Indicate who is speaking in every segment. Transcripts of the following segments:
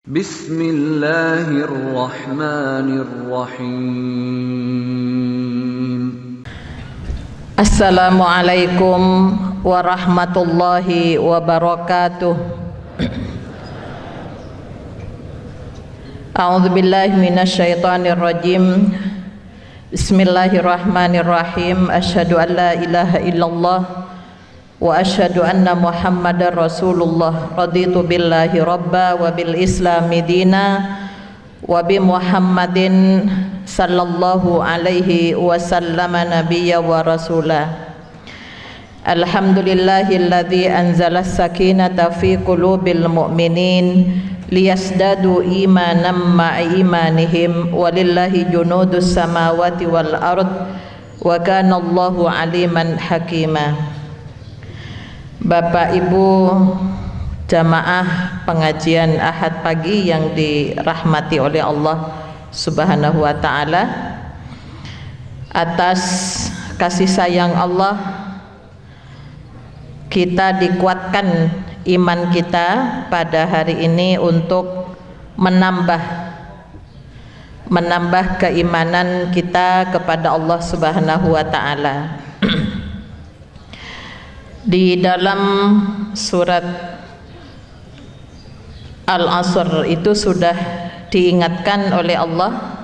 Speaker 1: Bismillahirrahmanirrahim.
Speaker 2: Assalamualaikum warahmatullahi wabarakatuh. A'udzubillahi minasyaitonirrajim. Bismillahirrahmanirrahim. Asyhadu an la ilaha illallah wa asyhadu anna Muhammadar Rasulullah. Raditu billahi rabba wa bil islami dina wa bi Muhammadin sallallahu alaihi wasallam nabiyya wa rasula. Alhamdulillahilladzi anzala as-sakinata fi qulubil mu'minin liyasdadu imanan ma'a imanihim walillahi junudus samawati wal ard wa kana Allahu aliman hakima. Bapak Ibu jamaah pengajian Ahad pagi yang dirahmati oleh Allah Subhanahu wa taala, atas kasih sayang Allah kita dikuatkan iman kita pada hari ini untuk menambah keimanan kita kepada Allah Subhanahu wa taala. Di dalam surat Al-Asr itu sudah diingatkan oleh Allah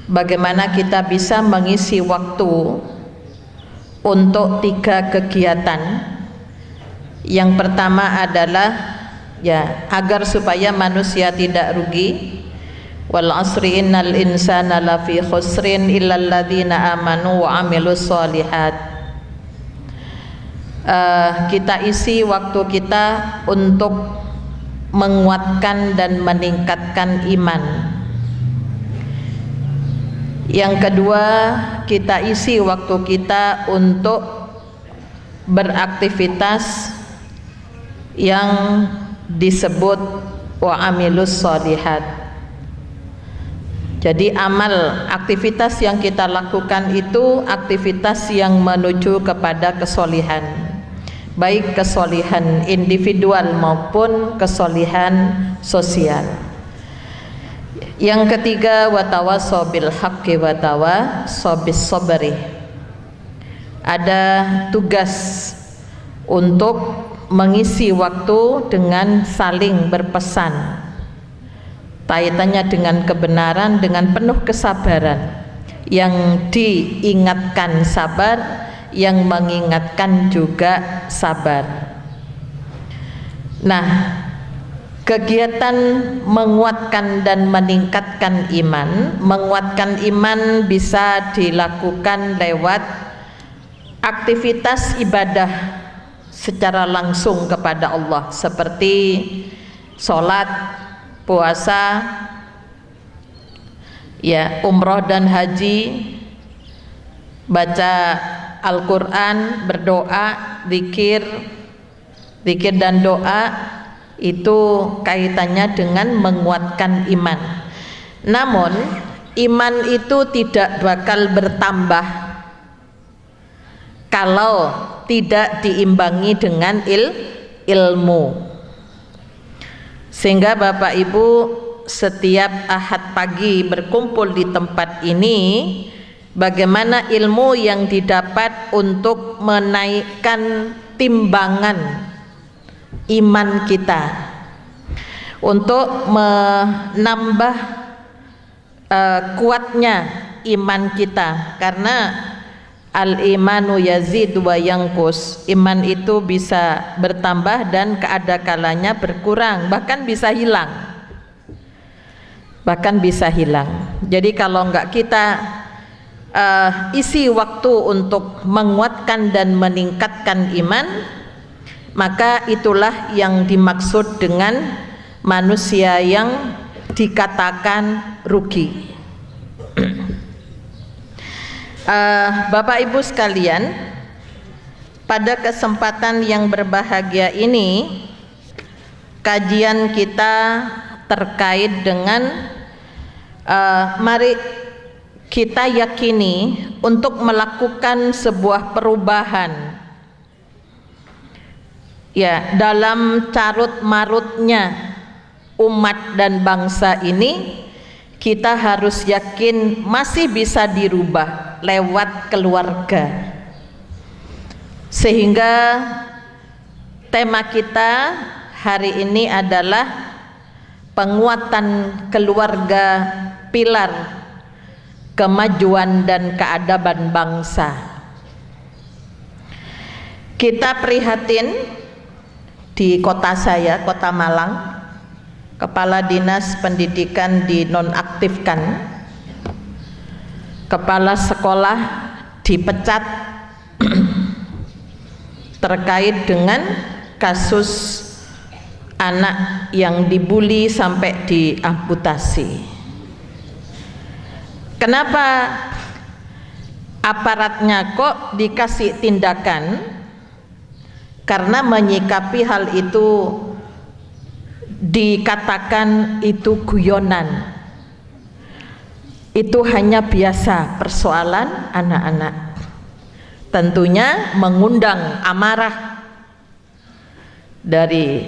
Speaker 2: bagaimana kita bisa mengisi waktu untuk 3 kegiatan. Yang pertama adalah agar supaya manusia tidak rugi. Wal asri innal insana lafi khusrin illal ladzina amanu wa amilus solihat. Kita isi waktu kita untuk menguatkan dan meningkatkan iman. Yang kedua, kita isi waktu kita untuk beraktivitas yang disebut wa amilus sholihat. Jadi amal, aktivitas yang kita lakukan itu aktivitas yang menuju kepada kesolihan, baik kesolihan individual maupun kesolihan sosial. Yang ketiga, watawassaw bil haqqi watawassaw bis sabri. Ada tugas untuk mengisi waktu dengan saling berpesan, kaitannya dengan kebenaran, dengan penuh kesabaran. Yang diingatkan sabar, yang mengingatkan juga sabar. Nah, kegiatan menguatkan dan meningkatkan iman. Menguatkan iman bisa dilakukan lewat aktivitas ibadah secara langsung kepada Allah, seperti sholat, puasa, umroh dan haji, baca Al-Quran, berdoa, zikir dan doa. Itu kaitannya dengan menguatkan iman. Namun iman itu tidak bakal bertambah kalau tidak diimbangi dengan ilmu. Sehingga Bapak Ibu setiap Ahad pagi berkumpul di tempat ini, bagaimana ilmu yang didapat untuk menaikkan timbangan iman kita, untuk menambah kuatnya iman kita. Karena al-imanu yazid wa yanqus, iman itu bisa bertambah dan keadakalanya berkurang, bahkan bisa hilang. Jadi kalau enggak kita isi waktu untuk menguatkan dan meningkatkan iman, maka itulah yang dimaksud dengan manusia yang dikatakan rugi. Bapak Ibu sekalian, pada kesempatan yang berbahagia ini kajian kita terkait dengan mari kita yakini untuk melakukan sebuah perubahan ya, dalam carut marutnya umat dan bangsa ini, kita harus yakin masih bisa dirubah lewat keluarga. Sehingga tema kita hari ini adalah penguatan keluarga, pilar kemajuan dan keadaban bangsa. Kita prihatin di kota saya, Kota Malang, Kepala Dinas Pendidikan dinonaktifkan, kepala sekolah dipecat terkait dengan kasus anak yang dibuli sampai diamputasi. Kenapa aparatnya kok dikasih tindakan? Karena menyikapi hal itu dikatakan itu guyonan, itu hanya biasa persoalan anak-anak. Tentunya mengundang amarah dari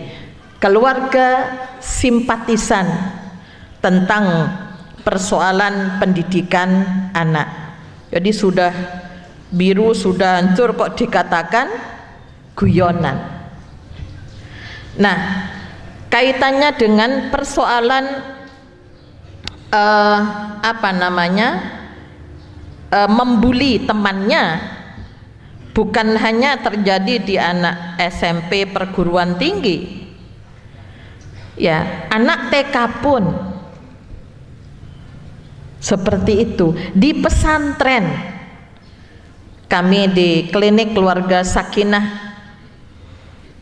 Speaker 2: keluarga simpatisan tentang persoalan pendidikan anak. Jadi sudah biru, sudah hancur kok dikatakan guyonan. Nah, kaitannya dengan persoalan membuli temannya, bukan hanya terjadi di anak SMP perguruan tinggi, ya, anak TK pun seperti itu. Di pesantren, kami di klinik keluarga Sakinah,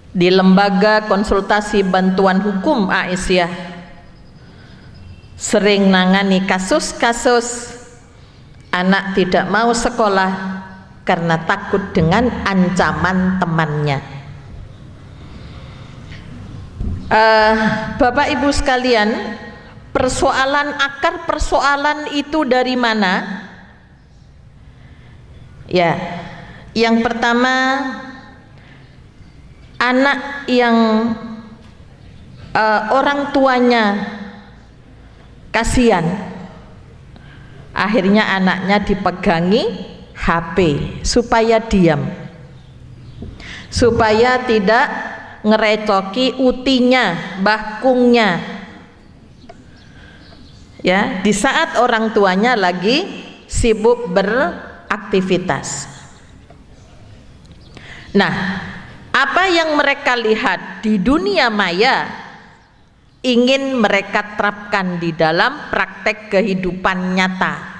Speaker 2: di lembaga konsultasi bantuan hukum Aisyah, sering nangani kasus-kasus anak tidak mau sekolah karena takut dengan ancaman temannya. Bapak Ibu sekalian, akar persoalan itu dari mana? Ya, yang pertama, anak yang orang tuanya kasihan, akhirnya anaknya dipegangi HP supaya diam, supaya tidak ngerecoki utinya, bakungnya, ya, di saat orang tuanya lagi sibuk beraktivitas. Nah, apa yang mereka lihat di dunia maya ingin mereka terapkan di dalam praktek kehidupan nyata.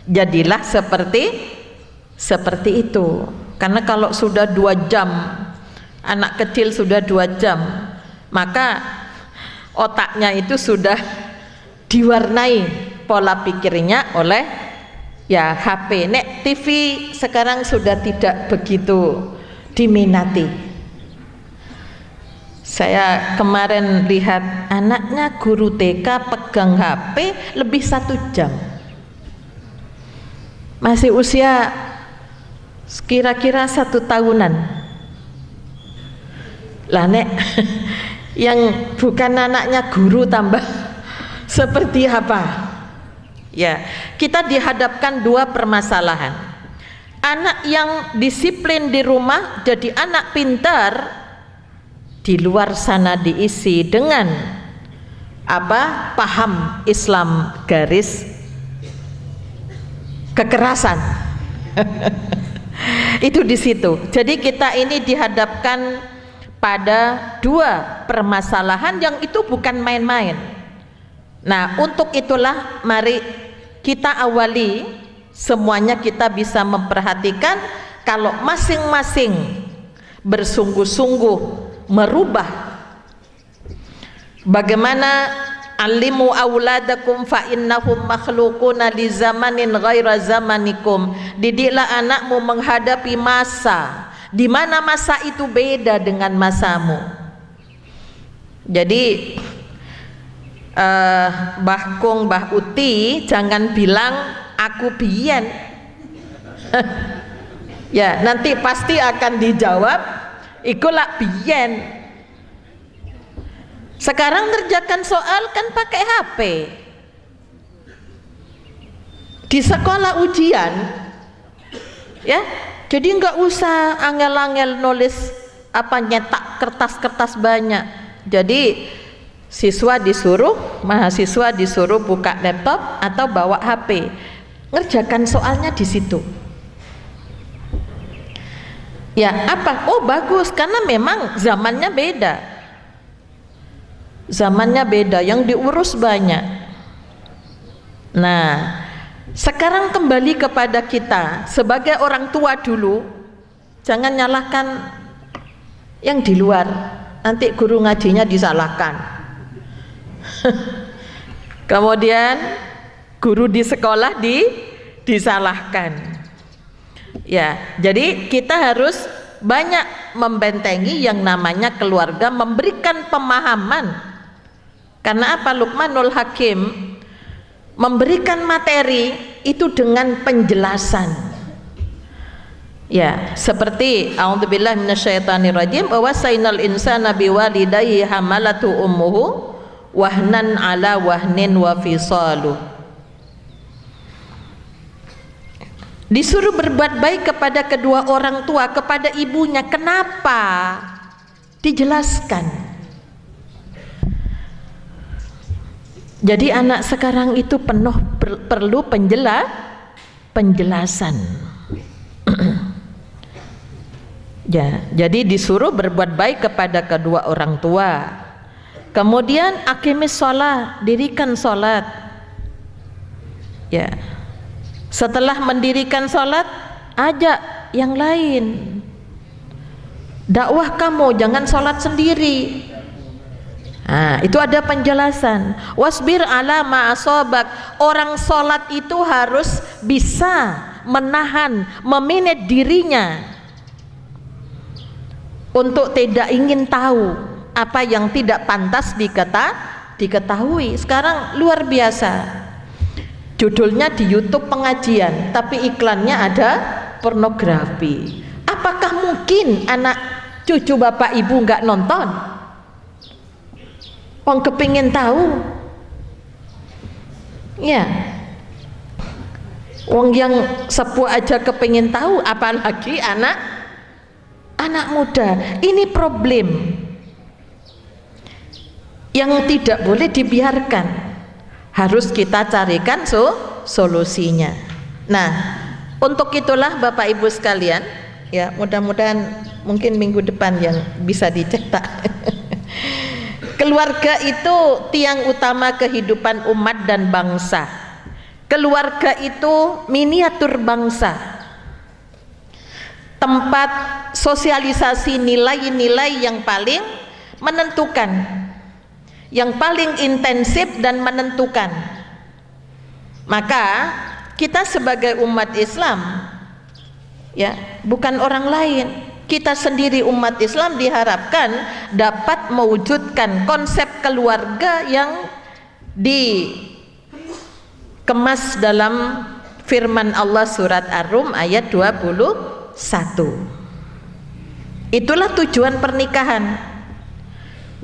Speaker 2: Jadilah seperti itu. Karena kalau sudah 2 jam, anak kecil sudah 2 jam, maka otaknya itu sudah diwarnai pola pikirnya oleh ya HP. Nek TV sekarang sudah tidak begitu diminati. Saya kemarin lihat anaknya guru TK pegang HP lebih 1 jam, masih usia kira-kira 1 tahunan. Lah nek yang bukan anaknya guru tambah seperti apa? Ya, kita dihadapkan 2 permasalahan. Anak yang disiplin di rumah jadi anak pintar, di luar sana diisi dengan paham Islam garis kekerasan. Itu di situ. Jadi kita ini dihadapkan pada 2 permasalahan yang itu bukan main-main. Nah, untuk itulah mari kita awali semuanya, kita bisa memperhatikan kalau masing-masing bersungguh-sungguh merubah. Bagaimana alimu auladakum fa innahum makhluquna li zamanin ghaira zamanikum. Didiklah anakmu menghadapi masa di mana masa itu beda dengan masamu. Jadi Mbah Kung, Mbah Uti jangan bilang aku biyen. Ya, nanti pasti akan dijawab Iku lak biyen. Sekarang ngerjakan soal kan pakai HP. Di sekolah ujian, ya, jadi nggak usah angel-angel nulis apa nyetak kertas-kertas banyak. Jadi mahasiswa disuruh buka laptop atau bawa HP, ngerjakan soalnya di situ. Ya apa? Oh bagus, karena memang zamannya beda. Zamannya beda, yang diurus banyak. Nah, sekarang kembali kepada kita sebagai orang tua dulu, jangan nyalahkan yang di luar, nanti guru ngajinya disalahkan. Kemudian guru di sekolah disalahkan. Ya, jadi kita harus banyak membentengi yang namanya keluarga, memberikan pemahaman. Karena apa? Luqmanul Hakim memberikan materi itu dengan penjelasan. Ya, seperti a'udzubillahi minasyaitonirrajim, wa wasainal insana biwalidayhi hamalatu ummuhu wahnan ala wahnin wa fisaluh. Disuruh berbuat baik kepada kedua orang tua, kepada ibunya. Kenapa? Dijelaskan. Jadi anak sekarang itu perlu penjelasan. Ya, jadi disuruh berbuat baik kepada kedua orang tua. Kemudian aqimis shalah, dirikan salat. Ya. Setelah mendirikan salat, ajak yang lain. Dakwah kamu, jangan salat sendiri. Nah, itu ada penjelasan. Wasbir ala ma asabak. Orang salat itu harus bisa menahan, memanage dirinya untuk tidak ingin tahu apa yang tidak pantas diketahui. Sekarang luar biasa. Judulnya di YouTube pengajian, tapi iklannya ada pornografi. Apakah mungkin anak cucu bapak ibu nggak nonton? Wong kepingin tahu, ya. Wong yang sepuh aja kepingin tahu, apalagi anak muda. Ini problem yang tidak boleh dibiarkan, harus kita carikan solusinya. Nah, untuk itulah Bapak Ibu sekalian, ya, mudah-mudahan mungkin minggu depan yang bisa dicetak. Keluarga itu tiang utama kehidupan umat dan bangsa. Keluarga itu miniatur bangsa, tempat sosialisasi nilai-nilai yang paling menentukan, yang paling intensif dan menentukan. Maka kita sebagai umat Islam, ya, bukan orang lain, kita sendiri umat Islam diharapkan dapat mewujudkan konsep keluarga yang dikemas dalam firman Allah surat Ar-Rum ayat 21. Itulah tujuan pernikahan.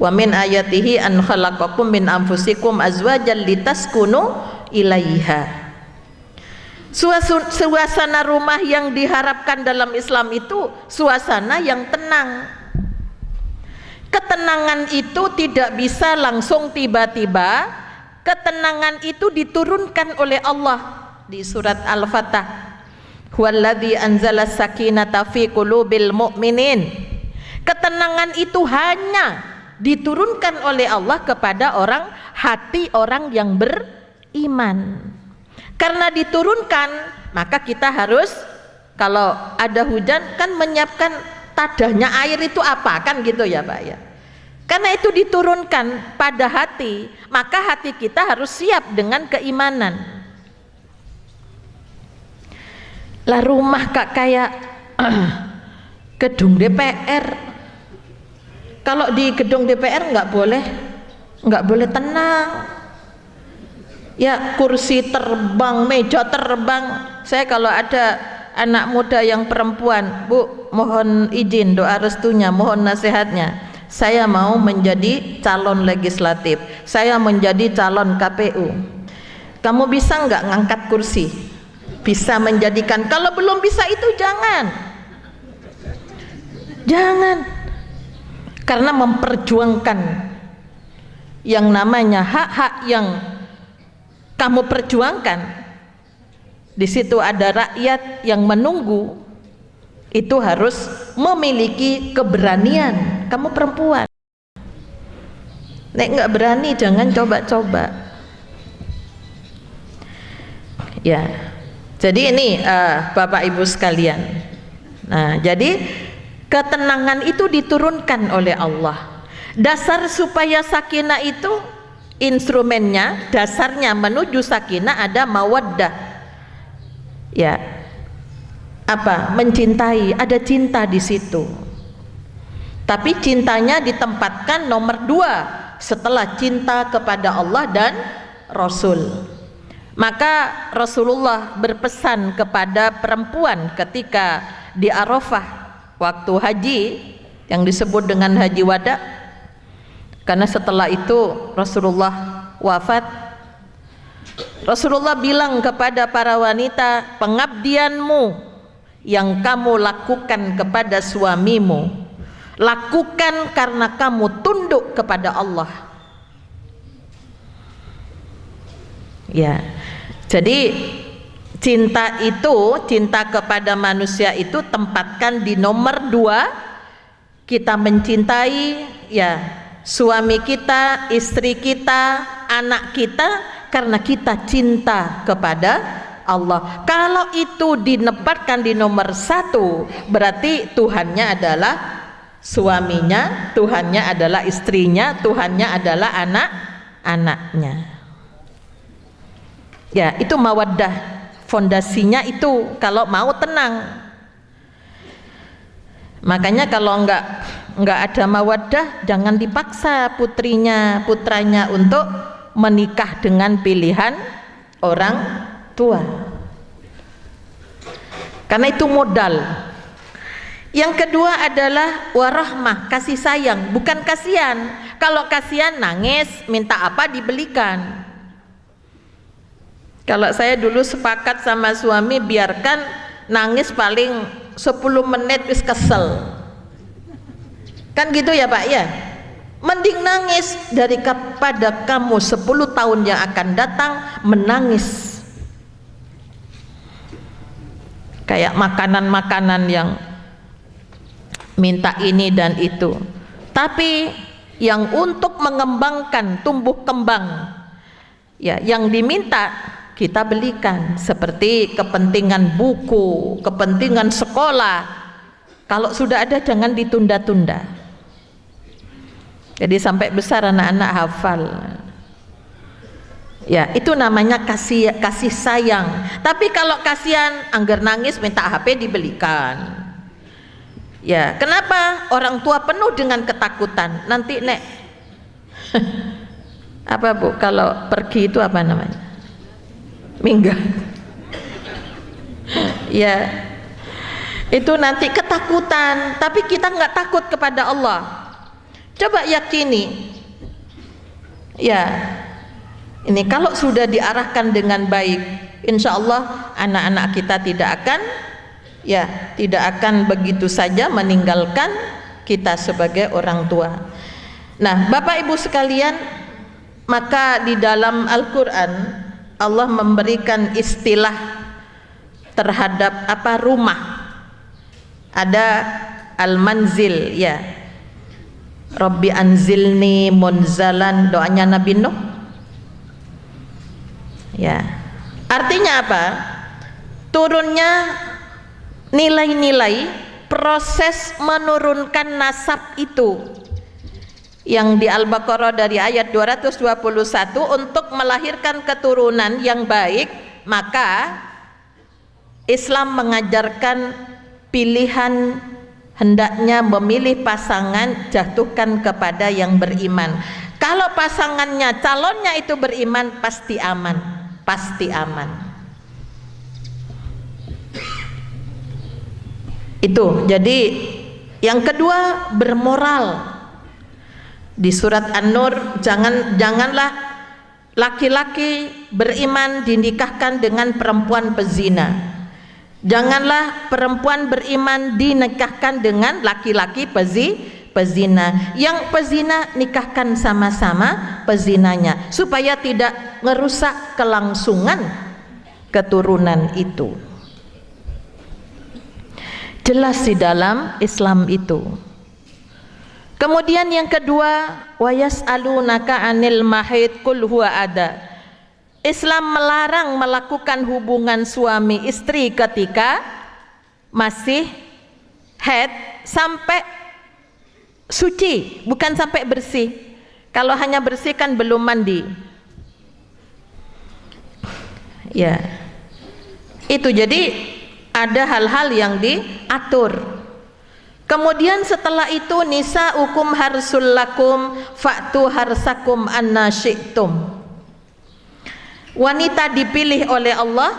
Speaker 2: Wa min ayatihi an khalaqakum min anfusikum azwajan litaskunu ilaiha. Suasana rumah yang diharapkan dalam Islam itu suasana yang tenang. Ketenangan itu tidak bisa langsung tiba-tiba. Ketenangan itu diturunkan oleh Allah di surat Al-Fatah. Huwallazi anzala sakinata fi qulubil mu'minin. Ketenangan itu hanya diturunkan oleh Allah kepada hati orang yang beriman. Karena diturunkan, maka kita harus, kalau ada hujan kan menyiapkan tadahnya air itu apa, kan gitu ya Pak ya. Karena itu diturunkan pada hati, maka hati kita harus siap dengan keimanan. Lah rumah kayak gedung DPR. Kalau di gedung DPR nggak boleh tenang. Ya, kursi terbang, meja terbang. Saya kalau ada anak muda yang perempuan, Bu, mohon izin doa restunya, mohon nasihatnya. Saya mau menjadi calon legislatif, saya menjadi calon KPU. Kamu bisa nggak ngangkat kursi? Bisa menjadikan. Kalau belum bisa itu jangan. Karena memperjuangkan yang namanya hak-hak yang kamu perjuangkan, di situ ada rakyat yang menunggu. Itu harus memiliki keberanian. Kamu perempuan, nek nggak berani jangan coba-coba. Ya, jadi ini Bapak Ibu sekalian. Nah, jadi ketenangan itu diturunkan oleh Allah. Dasar supaya sakinah itu, instrumennya, dasarnya menuju sakinah ada mawaddah. Ya, apa? Mencintai, ada cinta di situ. Tapi cintanya ditempatkan nomor 2 setelah cinta kepada Allah dan Rasul. Maka Rasulullah berpesan kepada perempuan ketika di Arafah waktu haji yang disebut dengan haji wada, karena setelah itu Rasulullah wafat. Rasulullah bilang kepada para wanita, pengabdianmu yang kamu lakukan kepada suamimu, lakukan karena kamu tunduk kepada Allah. Ya, jadi cinta itu, cinta kepada manusia itu tempatkan di nomor 2. Kita mencintai ya suami kita, istri kita, anak kita karena kita cinta kepada Allah. Kalau itu dinempatkan di nomor 1, berarti Tuhannya adalah suaminya, Tuhannya adalah istrinya, Tuhannya adalah anak-anaknya. Ya, itu mawaddah. Fondasinya itu kalau mau tenang. Makanya kalau enggak ada mawaddah, jangan dipaksa putranya untuk menikah dengan pilihan orang tua. Karena itu modal. Yang kedua adalah warahmah, kasih sayang, bukan kasihan. Kalau kasihan nangis, minta apa dibelikan. Kalau saya dulu sepakat sama suami, biarkan nangis paling 10 menit wis kesel. Kan gitu ya Pak ya? Mending nangis daripada kamu 10 tahun yang akan datang menangis. Kayak makanan-makanan yang minta ini dan itu. Tapi yang untuk mengembangkan tumbuh kembang, ya yang diminta kita belikan, seperti kepentingan buku, kepentingan sekolah. Kalau sudah ada jangan ditunda-tunda. Jadi sampai besar anak-anak hafal. Ya, itu namanya kasih sayang. Tapi kalau kasihan, angger nangis minta HP dibelikan. Ya, kenapa? Orang tua penuh dengan ketakutan. Nanti nek apa Bu, kalau pergi itu apa namanya? Minggat. Ya, itu nanti ketakutan. Tapi kita nggak takut kepada Allah. Coba yakini. Ya, ini kalau sudah diarahkan dengan baik, insya Allah anak-anak kita tidak akan begitu saja meninggalkan kita sebagai orang tua. Nah, Bapak Ibu sekalian, maka di dalam Al-Quran Allah memberikan istilah terhadap apa rumah. Ada al-manzil, ya. Rabbi anzilni munzalan, doanya Nabi Nuh. Ya. Artinya apa? Turunnya nilai-nilai proses menurunkan nasab itu, yang di Al-Baqarah dari ayat 221 untuk melahirkan keturunan yang baik. Maka Islam mengajarkan pilihan, hendaknya memilih pasangan jatuhkan kepada yang beriman. Kalau pasangannya, calonnya itu beriman, pasti aman, pasti aman. Itu. Jadi yang kedua, bermoral. Di surat An-Nur, janganlah laki-laki beriman dinikahkan dengan perempuan pezina. Janganlah perempuan beriman dinikahkan dengan laki-laki pezina. Yang pezina nikahkan sama-sama pezinanya, supaya tidak merusak kelangsungan keturunan itu. Jelas di dalam Islam itu. Kemudian yang kedua, wa yas'alunaka 'anil mahid qul huwa ada. Islam melarang melakukan hubungan suami istri ketika masih haid sampai suci, bukan sampai bersih. Kalau hanya bersih kan belum mandi. Ya. Itu jadi ada hal-hal yang diatur. Kemudian setelah itu, nisaukum harsul lakum fa'tu harsakum anna syi'tum. Wanita dipilih oleh Allah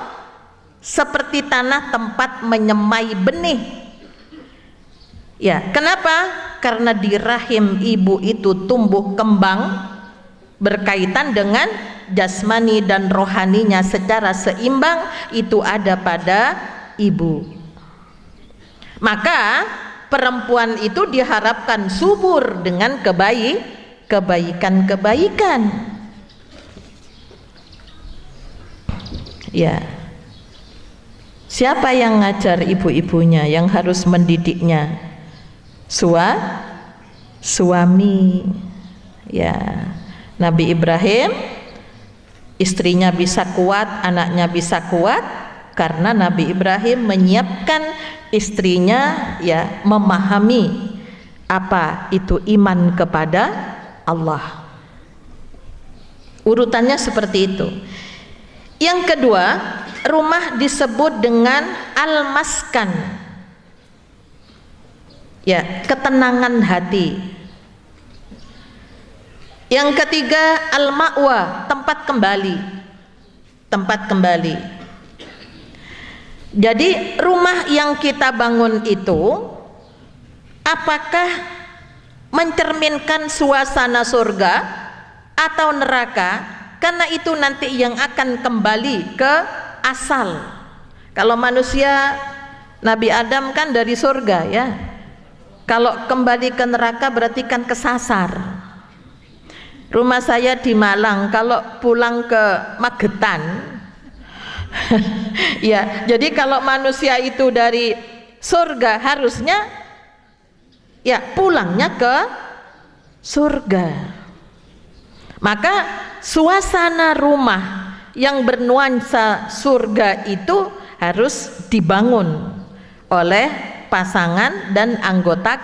Speaker 2: seperti tanah tempat menyemai benih. Ya, kenapa? Karena di rahim ibu itu tumbuh kembang berkaitan dengan jasmani dan rohaninya secara seimbang, itu ada pada ibu. Maka perempuan itu diharapkan subur dengan kebaikan-kebaikan. Ya. Siapa yang ngajar ibu-ibunya, yang harus mendidiknya? Suami. Ya. Nabi Ibrahim, istrinya bisa kuat, anaknya bisa kuat karena Nabi Ibrahim menyiapkan istrinya, ya, memahami apa itu iman kepada Allah. Urutannya seperti itu. Yang kedua, rumah disebut dengan al-maskan, ya, ketenangan hati. Yang ketiga, al-ma'wa, tempat kembali. Jadi rumah yang kita bangun itu apakah mencerminkan suasana surga atau neraka? Karena itu nanti yang akan kembali ke asal. Kalau manusia, Nabi Adam kan dari surga, ya. Kalau kembali ke neraka berarti kan kesasar. Rumah saya di Malang, kalau pulang ke Magetan ya, jadi kalau manusia itu dari surga harusnya ya pulangnya ke surga. Maka suasana rumah yang bernuansa surga itu harus dibangun oleh pasangan dan anggota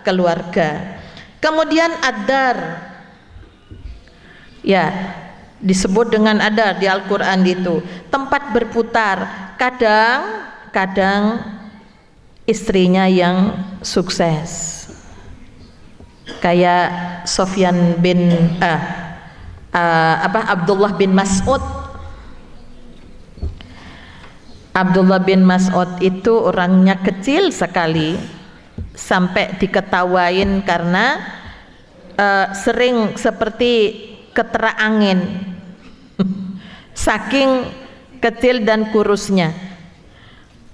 Speaker 2: keluarga. Kemudian ad-dar, ya, disebut dengan ada di Al-Quran itu tempat berputar. Kadang istrinya yang sukses, kayak Sofyan bin Abdullah bin Mas'ud. Abdullah bin Mas'ud itu orangnya kecil sekali, sampai diketawain karena sering seperti ketera angin saking kecil dan kurusnya.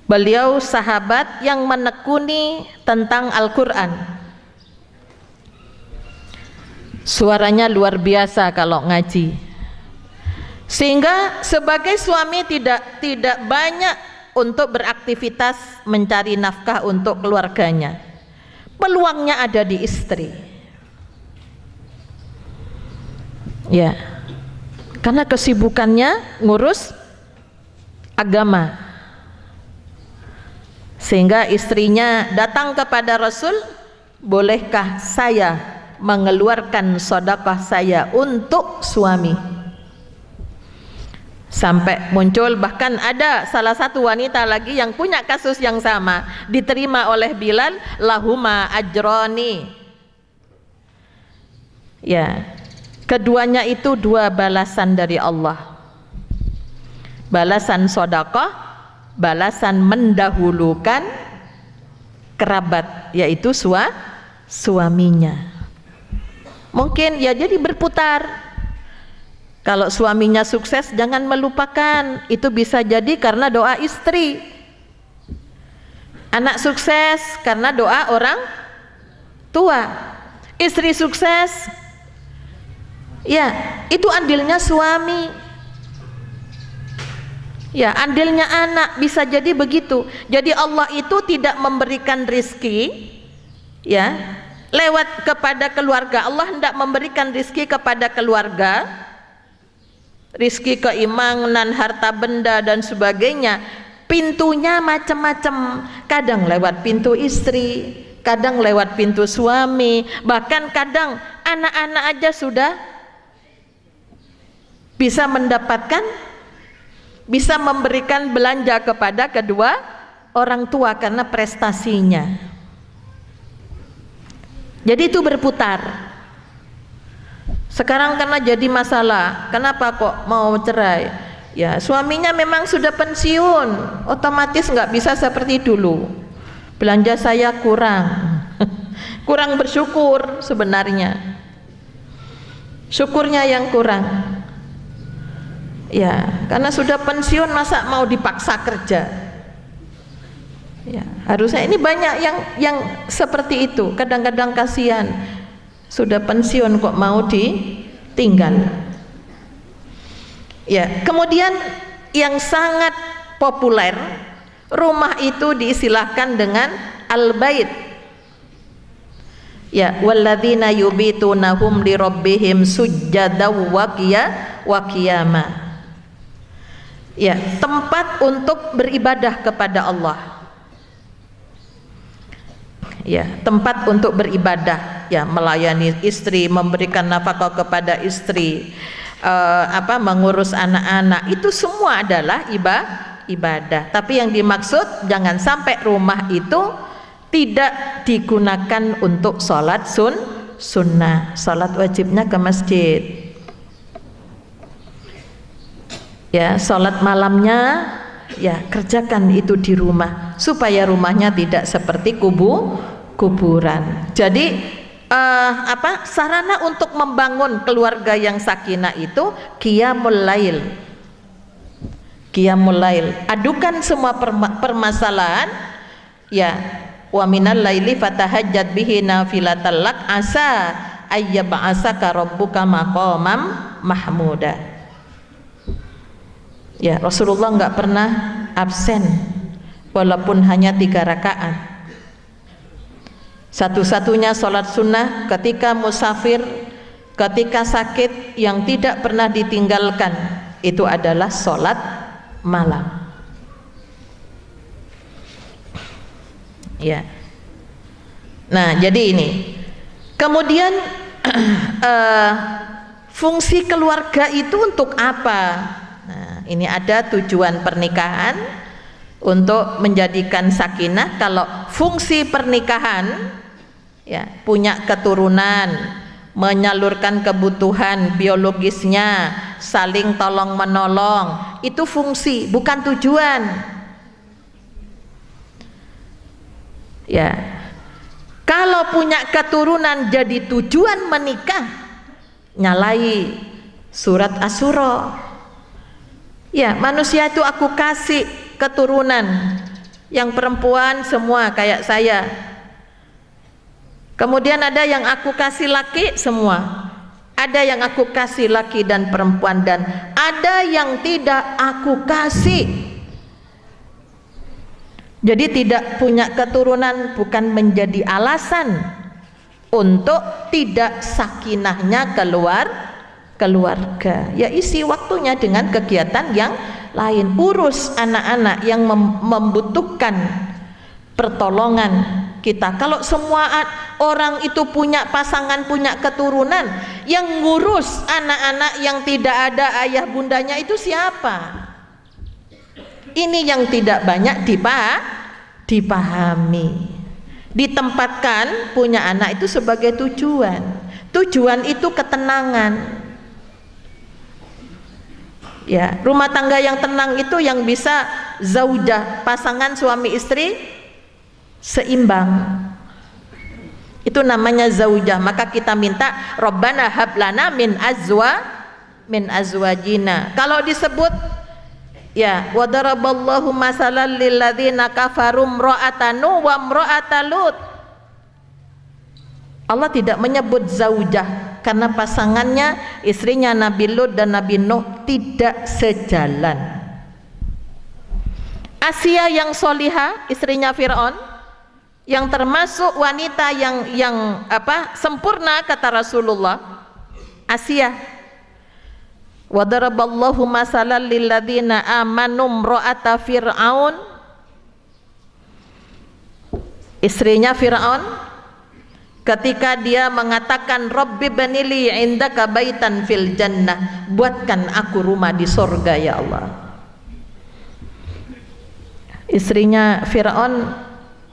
Speaker 2: Beliau sahabat yang menekuni tentang Al-Quran. Suaranya luar biasa kalau ngaji, sehingga sebagai suami tidak banyak untuk beraktivitas mencari nafkah untuk keluarganya. Peluangnya ada di istri, ya, karena kesibukannya ngurus agama. Sehingga istrinya datang kepada Rasul, bolehkah saya mengeluarkan sedekah saya untuk suami? Sampai muncul, bahkan ada salah satu wanita lagi yang punya kasus yang sama, diterima oleh Bilal, lahuma ajroni. Ya, keduanya itu dua balasan dari Allah. Balasan sedekah, balasan mendahulukan kerabat, yaitu suaminya. Mungkin ya jadi berputar. Kalau suaminya sukses, jangan melupakan, itu bisa jadi karena doa istri. Anak sukses karena doa orang tua. Istri sukses, ya itu andilnya suami. Ya, andilnya anak, bisa jadi begitu. Jadi Allah itu tidak memberikan rizki, ya, lewat kepada keluarga. Allah hendak memberikan rizki kepada keluarga, rizki keimanan, harta benda dan sebagainya. Pintunya macam-macam. Kadang lewat pintu istri, kadang lewat pintu suami, bahkan kadang anak-anak aja sudah bisa mendapatkan, bisa memberikan belanja kepada kedua orang tua karena prestasinya. Jadi itu berputar. Sekarang karena jadi masalah, kenapa kok mau cerai? Ya suaminya memang sudah pensiun, otomatis nggak bisa seperti dulu. Belanja saya kurang, kurang bersyukur sebenarnya. Syukurnya yang kurang. Ya, karena sudah pensiun masa mau dipaksa kerja? Ya, harusnya ini banyak yang seperti itu. Kadang-kadang kasihan, sudah pensiun kok mau ditinggal. Ya, kemudian yang sangat populer, rumah itu diistilahkan dengan al-bait. Ya, walladzina yubitunahum li rabbihim sujjadaw wa qiyama. Ya, tempat untuk beribadah kepada Allah. Ya, tempat untuk beribadah, ya, melayani istri, memberikan nafkah kepada istri, mengurus anak-anak, itu semua adalah ibadah. Tapi yang dimaksud jangan sampai rumah itu tidak digunakan untuk sholat sunnah, sholat wajibnya ke masjid. Ya, sholat malamnya ya kerjakan itu di rumah supaya rumahnya tidak seperti kuburan. Jadi sarana untuk membangun keluarga yang sakinah itu qiyamul lail. Qiyamul lail, adukan semua permasalahan, ya, wa minal laili fatahajjat bihi nafilatan lak asa ayyab'asaka rabbuka maqamam mahmuda. Ya, Rasulullah nggak pernah absen walaupun hanya 3 rakaat. Satu-satunya sholat sunnah ketika musafir, ketika sakit, yang tidak pernah ditinggalkan itu adalah sholat malam. Ya. Nah, jadi ini. Kemudian fungsi keluarga itu untuk apa? Nah, ini ada tujuan pernikahan untuk menjadikan sakinah. Kalau fungsi pernikahan, ya, punya keturunan, menyalurkan kebutuhan biologisnya, saling tolong menolong, itu fungsi, bukan tujuan. Ya, kalau punya keturunan jadi tujuan menikah, nyalai surat Asy-Syura. Ya, manusia itu aku kasih keturunan, yang perempuan semua kayak saya. Kemudian ada yang aku kasih laki semua, ada yang aku kasih laki dan perempuan, dan ada yang tidak aku kasih. Jadi tidak punya keturunan bukan menjadi alasan untuk tidak sakinahnya keluarga. Ya, isi waktunya dengan kegiatan yang lain. Urus anak-anak yang membutuhkan pertolongan kita. Kalau semua orang itu punya pasangan, punya keturunan, yang ngurus anak-anak yang tidak ada ayah bundanya itu siapa? Ini yang tidak banyak dipahami. Ditempatkan punya anak itu sebagai tujuan. Tujuan itu ketenangan. Ya, rumah tangga yang tenang itu yang bisa zaujah, pasangan suami istri, seimbang. Itu namanya zaujah. Maka kita minta Rabbana hablana min azwajina. Kalau disebut ya wa daraballahu masalan lil ladzina kafaru imra'atanu wa imra'atalut. Allah tidak menyebut zaujah karena pasangannya, istrinya Nabi Lut dan Nabi Nuh tidak sejalan. Asia yang soliha, istrinya Fir'aun, yang termasuk wanita yang sempurna kata Rasulullah, Asia. Wa daraballahu masalan lil ladzina amanu imra'ata Fir'aun, istrinya Fir'aun, ketika dia mengatakan Rabbi banili indaka baitan fil jannah, buatkan aku rumah di sorga ya Allah. Istrinya Fir'aun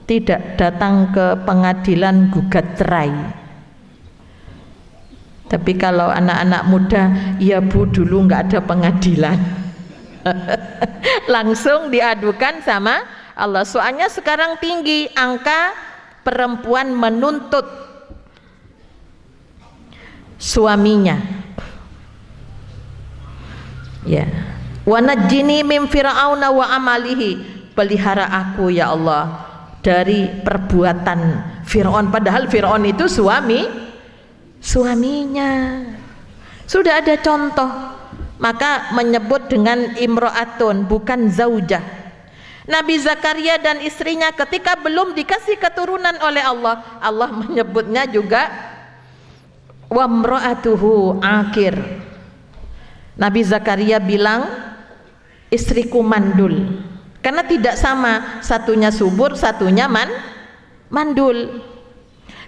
Speaker 2: tidak datang ke pengadilan gugat cerai. Tapi kalau anak-anak muda, ya Bu, dulu nggak ada pengadilan. Langsung diadukan sama Allah. Soalnya sekarang tinggi angka perempuan menuntut suaminya. Ya. Wa najjini min fir'auna wa amalihi, pelihara aku ya Allah dari perbuatan Fir'aun. Padahal Fir'aun itu suaminya. Sudah ada contoh, maka menyebut dengan imro'atun, bukan zaujah. Nabi Zakaria dan istrinya ketika belum dikasih keturunan oleh Allah, Allah menyebutnya juga wa imro'atuhu akir. Nabi Zakaria bilang istriku mandul, karena tidak sama, satunya subur, satunya mandul.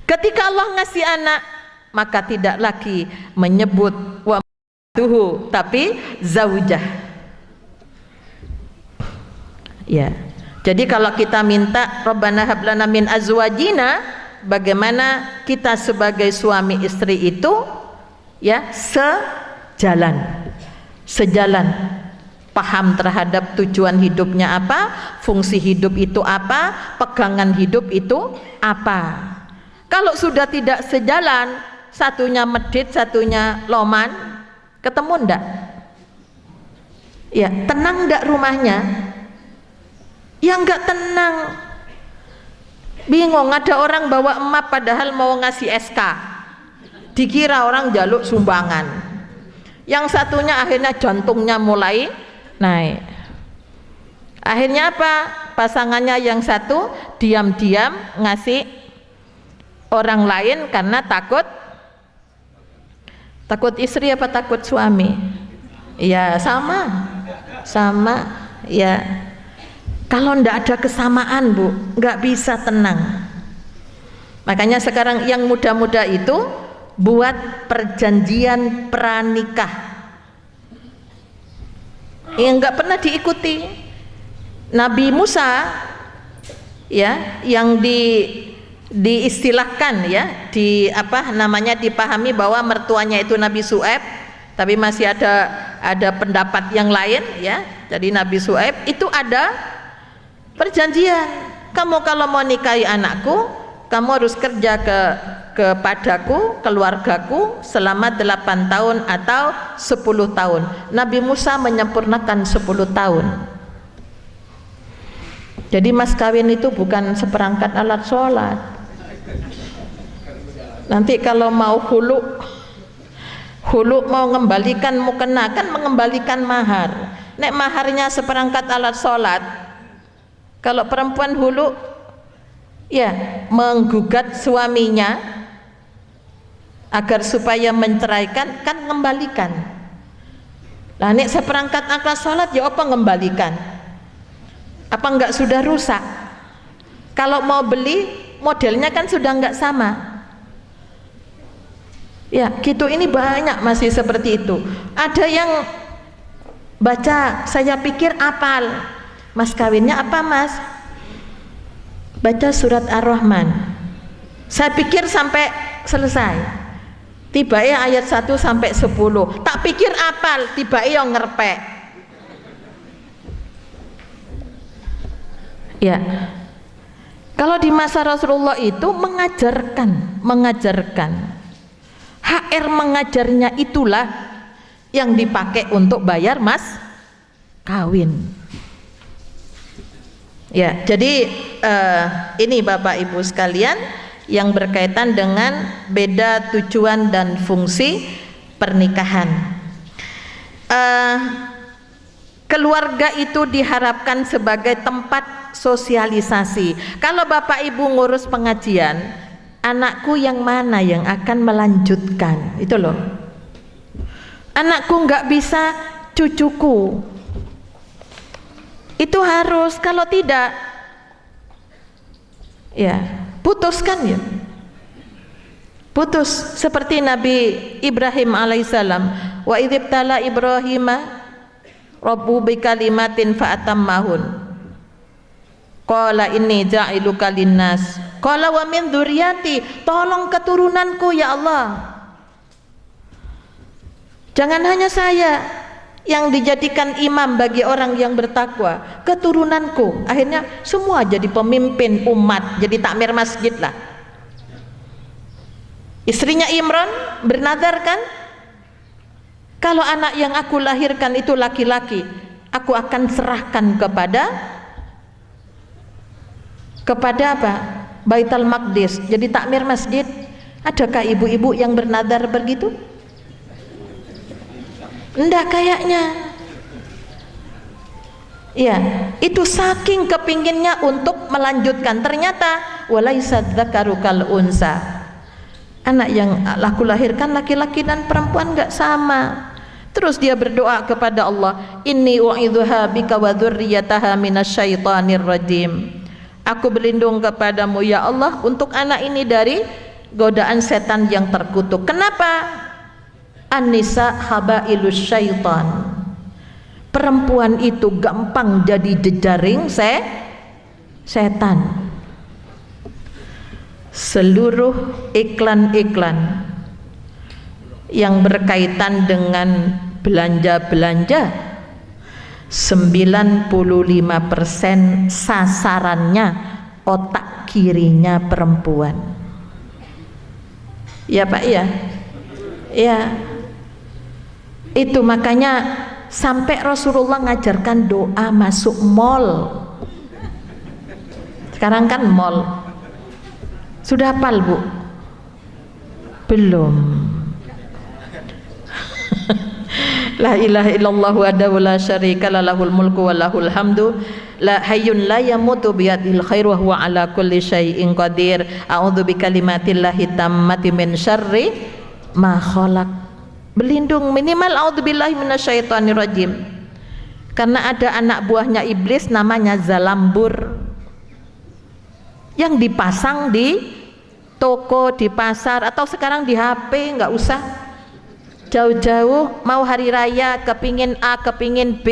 Speaker 2: Ketika Allah ngasih anak, maka tidak lagi menyebut wa imro'atuhu, tapi zaujah. Ya. Jadi kalau kita minta Rabbana hablana min azwajina, bagaimana kita sebagai suami istri itu ya sejalan, paham terhadap tujuan hidupnya apa, fungsi hidup itu apa, pegangan hidup itu apa. Kalau sudah tidak sejalan, satunya medit, satunya loman, ketemu ndak? Ya, tenang ndak rumahnya? Ya enggak tenang. Bingung, ada orang bawa emas padahal mau ngasih SK, dikira orang jaluk sumbangan. Yang satunya akhirnya jantungnya mulai naik. Akhirnya apa? Pasangannya yang satu diam-diam ngasih orang lain karena takut istri apa takut suami? Ya sama ya. Kalau ndak ada kesamaan Bu, nggak bisa tenang. Makanya sekarang yang muda-muda itu buat perjanjian pranikah yang nggak pernah diikuti. Nabi Musa ya, yang diistilahkan ya, dipahami bahwa mertuanya itu Nabi Syuaib, tapi masih ada pendapat yang lain ya. Jadi Nabi Syuaib itu ada perjanjian, kamu kalau mau nikahi anakku, kamu harus kerja kepadaku, keluargaku selama 8 tahun atau 10 tahun. Nabi Musa menyempurnakan 10 tahun. Jadi mas kawin itu bukan seperangkat alat sholat. Nanti kalau mau hulu mau mengembalikan mukena, kan mengembalikan mahar. Nek maharnya seperangkat alat sholat, kalau perempuan hulu ya menggugat suaminya agar supaya menceraikan, kan mengembalikan. Lah nek seperangkat alat sholat ya apa mengembalikan? Apa enggak sudah rusak? Kalau mau beli modelnya kan sudah enggak sama. Ya gitu, ini banyak masih seperti itu. Ada yang baca, saya pikir apal. Mas kawinnya apa mas? Baca surat Ar-Rahman. Saya pikir sampai selesai. Tiba-tiba ayat 1 sampai 10. Tak pikir apal, tiba-tiba yang ngerpek. Ya. Kalau di masa Rasulullah itu mengajarkan. HR mengajarnya itulah yang dipakai untuk bayar mas kawin. Ya, jadi ini Bapak Ibu sekalian yang berkaitan dengan beda tujuan dan fungsi pernikahan. Keluarga itu diharapkan sebagai tempat sosialisasi. Kalau Bapak Ibu ngurus pengajian, anakku yang mana yang akan melanjutkan? Itu loh. Anakku nggak bisa, cucuku. Itu harus, kalau tidak, ya putuskan ya. Putus seperti Nabi Ibrahim alaihissalam. Wa idzibtala Ibrahima Rabbu bikalimatin fa'atammahun. Qala inni ja'iluka linnas. Qala wa min dzurriyyati, tolong keturunanku ya Allah. Jangan hanya saya yang dijadikan imam bagi orang yang bertakwa, keturunanku. Akhirnya semua jadi pemimpin umat, jadi takmir masjid lah. Istrinya Imran bernadar kan, kalau anak yang aku lahirkan itu laki-laki, aku akan serahkan kepada apa? Baitul Maqdis, jadi takmir masjid. Adakah ibu-ibu yang bernadar begitu? Enggak kayaknya. Ya, itu saking kepinginnya untuk melanjutkan. Ternyata walaisa dzakaru kal unsa. Anak yang aku lahirkan laki-laki dan perempuan enggak sama. Terus dia berdoa kepada Allah, inni u'idzuha bika wa dzurriyyataha minasyaitonir rajim. Aku berlindung kepadamu ya Allah untuk anak ini dari godaan setan yang terkutuk. Kenapa? An-nisa habailus syaitan. Perempuan itu gampang jadi jejaring setan. Seluruh iklan-iklan yang berkaitan dengan belanja-belanja 95% sasarannya otak kirinya perempuan. Ya Pak ya? Ya. Itu makanya sampai Rasulullah ngajarkan doa masuk mall. Sekarang kan mall. Sudah hafal Bu? Belum. La ilaha illallah wahdahu la syarika lah, lahul mulku wa lahul hamdu, la hayyun la yamutu biyadihil khairu wa huwa ala kulli syai'in qadir. A'udzu bikalimatillahi tammati min syarri ma khalaq. Berlindung minimal a'udzubillahi minasyaitonir rajim. Karena ada anak buahnya iblis namanya Zalambur yang dipasang di toko, di pasar, atau sekarang di HP, nggak usah jauh-jauh. Mau hari raya kepingin A, kepingin B,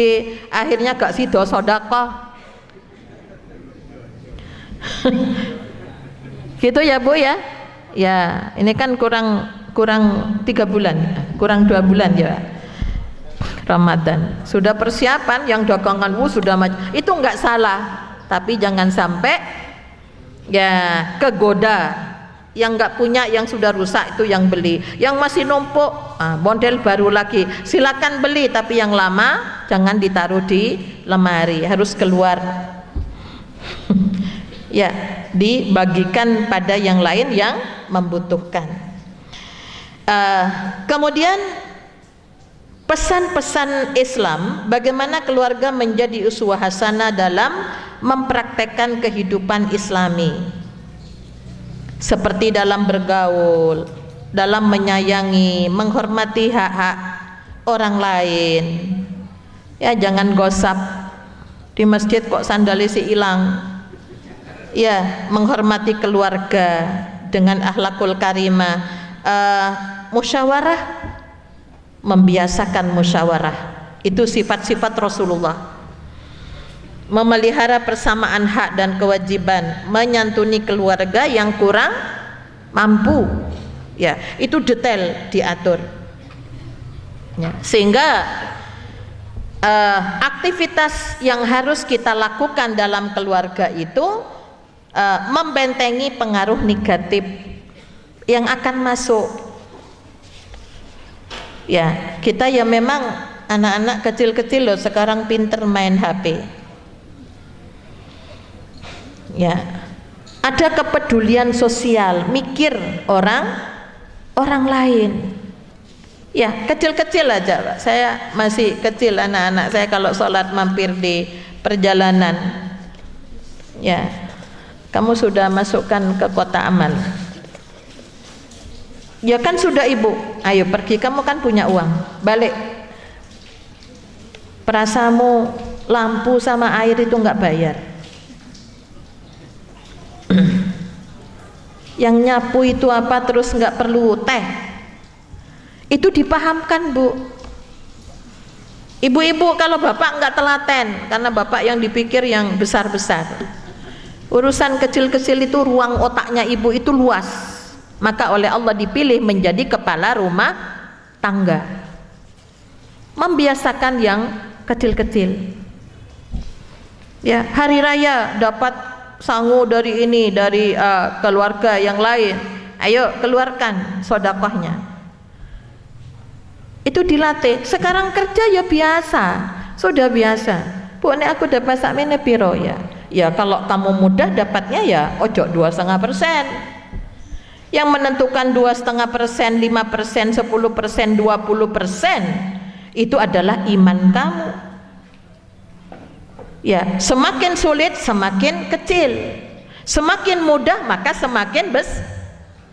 Speaker 2: akhirnya gak sido sedekah. Gitu ya Bu ya. Ya ini kan kurang 3 bulan, kurang 2 bulan ya Ramadan. Sudah persiapan yang dagangan sudah itu nggak salah, tapi jangan sampai ya kegoda. Yang nggak punya, yang sudah rusak itu yang beli, yang masih numpuk model baru lagi silakan beli, tapi yang lama jangan ditaruh di lemari, harus keluar. Ya, dibagikan pada yang lain yang membutuhkan. Kemudian pesan-pesan Islam, bagaimana keluarga menjadi uswah hasanah dalam mempraktekkan kehidupan Islami, seperti dalam bergaul, dalam menyayangi, menghormati hak-hak orang lain. Ya, jangan gosap di masjid kok sandalnya si hilang. Ya, menghormati keluarga dengan akhlakul karimah. Musyawarah, membiasakan musyawarah, itu sifat-sifat Rasulullah. Memelihara persamaan hak dan kewajiban, menyantuni keluarga yang kurang mampu, ya itu detail diatur, ya. Sehingga aktivitas yang harus kita lakukan dalam keluarga itu membentengi pengaruh negatif yang akan masuk. Ya, kita ya memang anak-anak kecil-kecil loh sekarang pinter main HP. Ya, ada kepedulian sosial, mikir orang lain. Ya, kecil-kecil aja Pak. Saya masih kecil, anak-anak saya kalau sholat mampir di perjalanan. Ya, kamu sudah masukkan ke kotak amal. Ya kan sudah ibu, ayo pergi, kamu kan punya uang, balik. Perasamu lampu sama air itu nggak bayar. Yang nyapu itu apa, terus nggak perlu teh. Itu dipahamkan Bu. Ibu-ibu kalau bapak nggak telaten, karena bapak yang dipikir yang besar-besar. Urusan kecil-kecil itu ruang otaknya ibu itu luas. Maka oleh Allah dipilih menjadi kepala rumah tangga. Membiasakan yang kecil-kecil. Ya, hari raya dapat sangu dari ini, dari keluarga yang lain. Ayo keluarkan sedekahnya. Itu dilatih. Sekarang kerja ya biasa, sudah biasa. Bu, ini aku dapat sakmene piro ya? Ya kalau kamu mudah dapatnya ya ojo 2,5%. Yang menentukan 2,5%, 5%, 10%, 20% itu adalah iman kamu. Ya, semakin sulit semakin kecil, semakin mudah maka semakin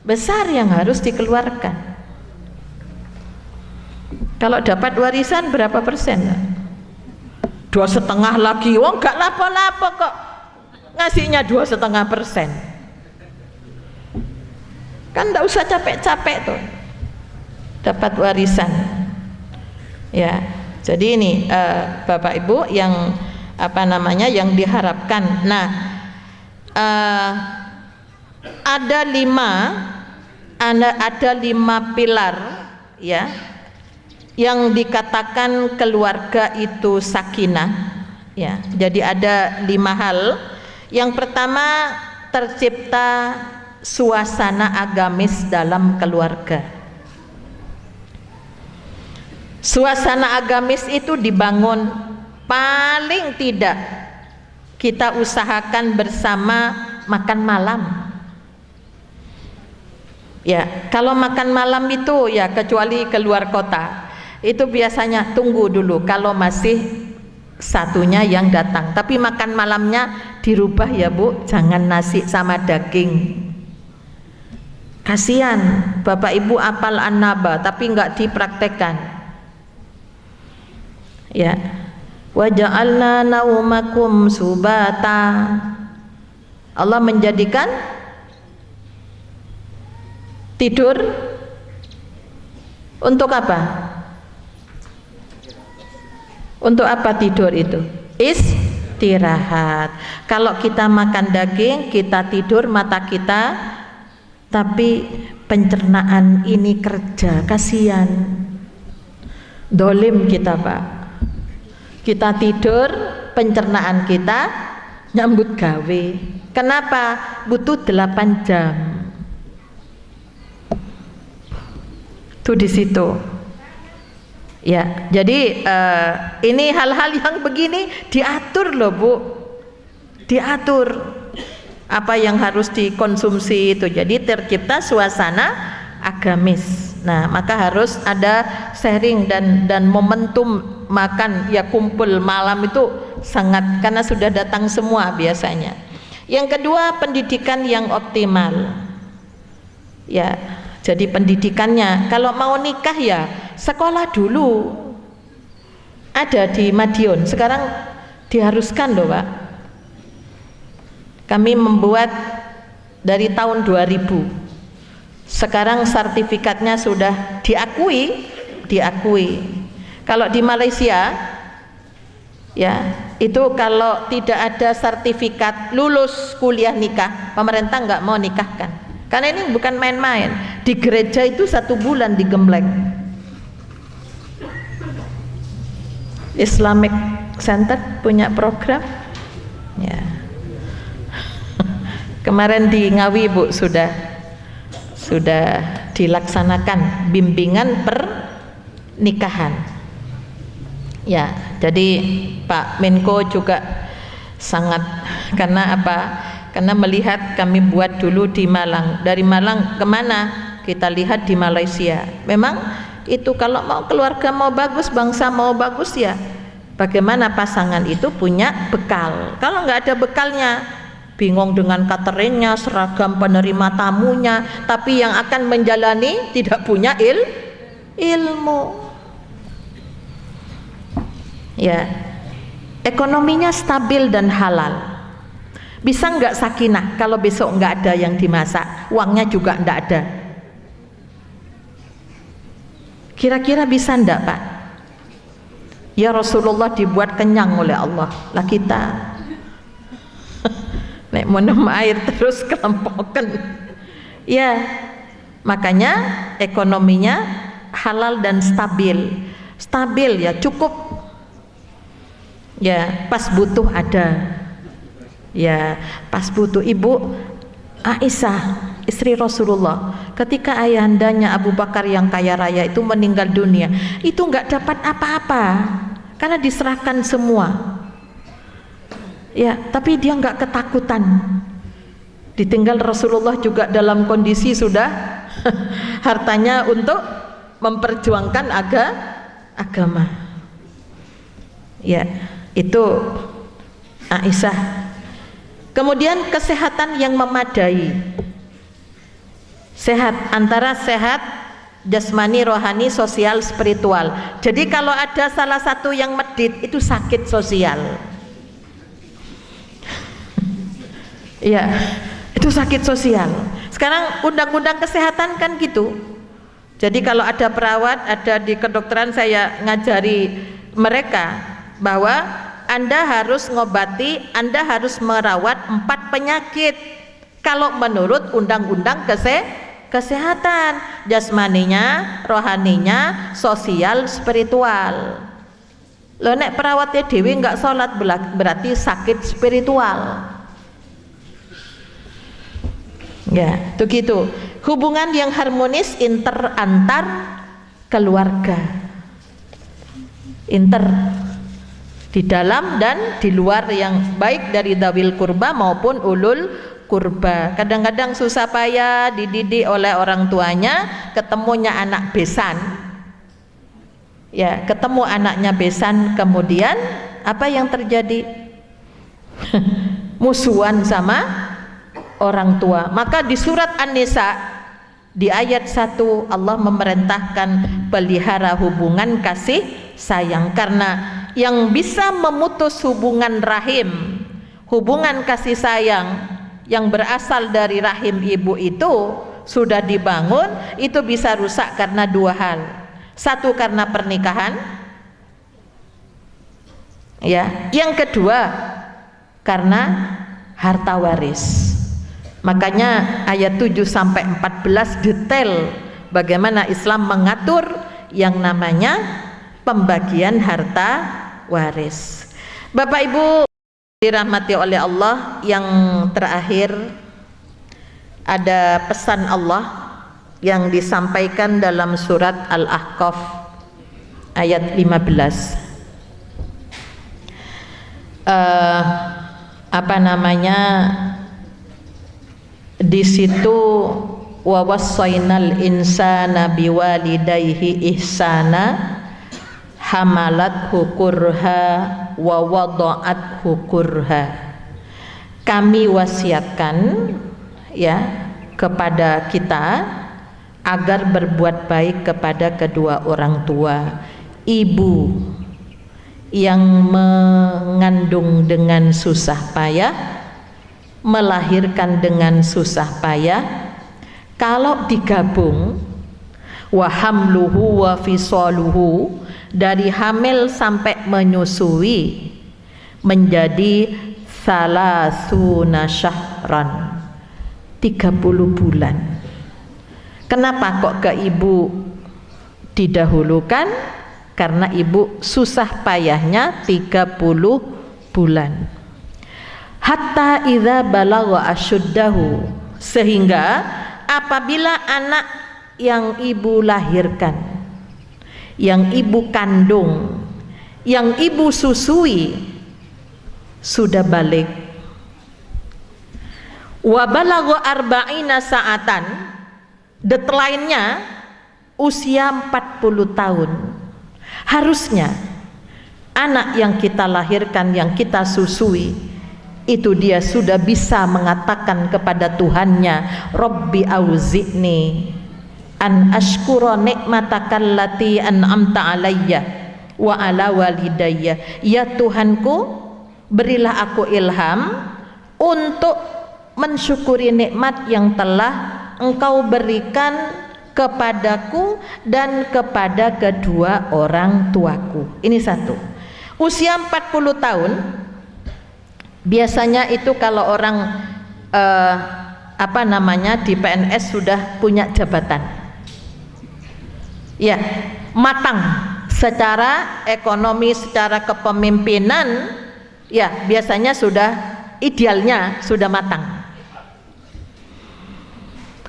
Speaker 2: besar yang harus dikeluarkan. Kalau dapat warisan berapa persen? 2,5 lagi, wong gak lapo-lapo kok ngasihnya 2,5%. Kan enggak usah capek-capek tuh dapat warisan. Ya, jadi ini Bapak Ibu yang apa namanya yang diharapkan. Nah, ada 5 pilar ya yang dikatakan keluarga itu sakinah ya. Jadi ada 5 hal. Yang pertama, tercipta suasana agamis dalam keluarga. Suasana agamis itu dibangun paling tidak kita usahakan bersama makan malam. Ya, kalau makan malam itu ya kecuali keluar kota, itu biasanya tunggu dulu kalau masih satunya yang datang. Tapi makan malamnya dirubah ya Bu, jangan nasi sama daging. Kasihan Bapak Ibu apal an-naba tapi enggak dipraktekkan. Ya. Wa ja'alna naumakum subata. Allah menjadikan tidur untuk apa? Untuk apa tidur itu? Istirahat. Kalau kita makan daging, kita tidur mata kita, tapi pencernaan ini kerja, kasihan. Dolim kita Pak. Kita tidur, pencernaan kita nyambut gawe. Kenapa? Butuh 8 jam. Tuh di situ. Ya, jadi ini hal-hal yang begini diatur loh Bu. Diatur apa yang harus dikonsumsi itu. Jadi tercipta suasana agamis. Nah, maka harus ada sharing dan momentum makan ya, kumpul malam itu sangat, karena sudah datang semua biasanya. Yang kedua, pendidikan yang optimal. Ya, jadi pendidikannya kalau mau nikah ya sekolah dulu. Ada di Madiun, sekarang diharuskan loh Pak. Kami membuat dari tahun 2000. Sekarang sertifikatnya sudah diakui. Kalau di Malaysia ya, itu kalau tidak ada sertifikat lulus kuliah nikah, pemerintah nggak mau nikahkan. Karena ini bukan main-main. Di gereja itu 1 bulan digembleng. Islamic Center punya program ya. Kemarin di Ngawi Bu sudah dilaksanakan bimbingan pernikahan. Ya, jadi Pak Menko juga sangat, karena apa? Karena melihat kami buat dulu di Malang. Dari Malang kemana? Kita lihat di Malaysia. Memang itu kalau mau keluarga mau bagus, bangsa mau bagus ya, bagaimana pasangan itu punya bekal. Kalau nggak ada bekalnya, bingung dengan cateringnya, seragam penerima tamunya, tapi yang akan menjalani tidak punya ilmu. Ya, ekonominya stabil dan halal. Bisa nggak sakinah kalau besok nggak ada yang dimasak, uangnya juga nggak ada? Kira-kira bisa ndak Pak? Ya Rasulullah dibuat kenyang oleh Allah, lah kita nek minum air terus kelempoken. Ya, makanya ekonominya halal dan stabil. Stabil ya, cukup. Ya, pas butuh ada. Ya, pas butuh. Ibu Aisyah, istri Rasulullah, ketika ayahandanya Abu Bakar yang kaya raya itu meninggal dunia, itu nggak dapat apa-apa karena diserahkan semua. Ya, tapi dia nggak ketakutan. Ditinggal Rasulullah juga dalam kondisi sudah hartanya untuk memperjuangkan agama. Ya, itu Aisyah. Kemudian kesehatan yang memadai. Sehat, antara sehat jasmani, rohani, sosial, spiritual. Jadi kalau ada salah satu yang medit, itu sakit sosial. Iya, itu sakit sosial. Sekarang undang-undang kesehatan kan gitu. Jadi kalau ada perawat, ada di kedokteran, saya ngajari mereka bahwa Anda harus ngobati, Anda harus merawat 4 penyakit kalau menurut undang-undang kesehatan, jasmaninya, rohaninya, sosial, spiritual. Loh nek perawatnya dewi nggak sholat berarti sakit spiritual. Ya, itu gitu. Hubungan yang harmonis antar keluarga, di dalam dan di luar, yang baik dari dawil kurba maupun ulul kurba. Kadang-kadang susah payah dididik oleh orang tuanya, ketemunya anak besan. Ya, ketemu anaknya besan, kemudian apa yang terjadi? Musuhan sama orang tua. Maka di surat An-Nisa di ayat 1 Allah memerintahkan pelihara hubungan kasih sayang, karena yang bisa memutus hubungan rahim, hubungan kasih sayang yang berasal dari rahim ibu itu sudah dibangun, itu bisa rusak karena 2 hal. 1 karena pernikahan, ya. Yang kedua karena harta waris. Makanya ayat 7 sampai 14 detail bagaimana Islam mengatur yang namanya pembagian harta waris. Bapak Ibu dirahmati oleh Allah, yang terakhir ada pesan Allah yang disampaikan dalam surat Al-Ahqaf ayat 15. Di situ wa wassaynal insana biwalidayhi ihsana hamalathu kurha wa wada'athu kurha. Kami wasiatkan ya kepada kita agar berbuat baik kepada kedua orang tua. Ibu yang mengandung dengan susah payah, melahirkan dengan susah payah, kalau digabung wa hamluhu wa fisaluhu, dari hamil sampai menyusui menjadi salasuna syahran, 30 bulan. Kenapa kok ke ibu didahulukan? Karena ibu susah payahnya 30 bulan. hatta idza balagha asyuddahu, sehingga apabila anak yang ibu lahirkan, yang ibu kandung, yang ibu susui sudah balik, wa balagha arba'ina sa'atan, deadline-nya usia 40 tahun. Harusnya anak yang kita lahirkan, yang kita susui, itu dia sudah bisa mengatakan kepada Tuhannya, Rabbi auzi'ni an ashkura ni'mataka allati an'amta alayya wa ala walidayya. Ya Tuhanku, berilah aku ilham untuk mensyukuri nikmat yang telah Engkau berikan kepadaku dan kepada kedua orang tuaku. Ini satu. Usia 40 tahun biasanya itu kalau orang di PNS sudah punya jabatan, ya, matang secara ekonomi, secara kepemimpinan, ya biasanya sudah, idealnya sudah matang.